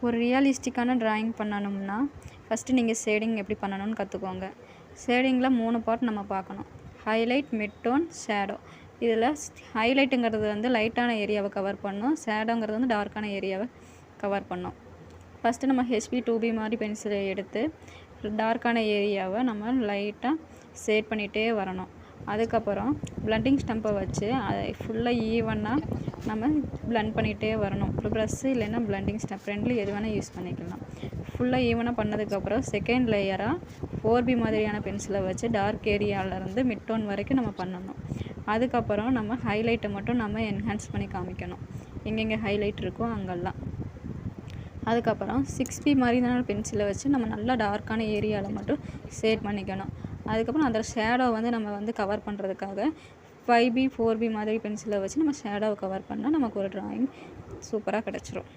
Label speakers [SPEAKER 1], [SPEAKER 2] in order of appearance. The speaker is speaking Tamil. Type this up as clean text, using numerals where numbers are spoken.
[SPEAKER 1] ஒரு ரியலிஸ்டிக்கான ட்ராயிங் பண்ணணும்னா ஃபஸ்ட்டு நீங்கள் ஷேடிங் எப்படி பண்ணணும்னு கற்றுக்கோங்க. ஷேடிங்கில் 3 பார்ட் நம்ம பார்க்கணும். Highlight, mid tone, shadow. இதில் ஹைலைட்டுங்கிறது வந்து லைட்டான ஏரியாவை கவர் பண்ணும். ஷேடோங்கிறது வந்து டார்க்கான ஏரியாவை கவர் பண்ணும். ஃபஸ்ட்டு நம்ம ஹெச்பி 2B மாதிரி பென்சிலை எடுத்து டார்க்கான ஏரியாவை நம்ம லைட்டாக ஷேட் பண்ணிகிட்டே வரணும். அதுக்கப்புறம் பிளண்டிங் ஸ்டம்பை வச்சு அதை ஃபுல்லாக ஈவனாக நம்ம பிளண்ட் பண்ணிகிட்டே வரணும். இப்போ ப்ரஷ்ஷு இல்லைன்னா பிளண்டிங் ஸ்டம்ப் ரெண்டில் எது வேணால் யூஸ் பண்ணிக்கலாம். ஃபுல்லாக ஈவனாக பண்ணதுக்கப்புறம் செகண்ட் லேயராக 4B மாதிரியான பென்சிலை வச்சு டார்க் ஏரியாவிலேருந்து மிட் டோன் வரைக்கும் நம்ம பண்ணணும். அதுக்கப்புறம் நம்ம ஹைலைட்டை மட்டும் நம்ம என்ஹான்ஸ் பண்ணி காமிக்கணும், எங்கெங்கே ஹைலைட் இருக்கோ அங்கெல்லாம். அதுக்கப்புறம் 6B மாதிரியான பென்சிலை வச்சு நம்ம நல்லா டார்க்கான ஏரியாவில் மட்டும் ஷேட் பண்ணிக்கணும். அதுக்கப்புறம் அந்த ஷேடோ வந்து நம்ம வந்து கவர் பண்ணுறதுக்காக 5B 4B மாதிரி பென்சிலை வச்சு நம்ம ஷேடோவை கவர் பண்ணால் நமக்கு ஒரு ட்ராயிங் சூப்பராக கிடச்சிரும்.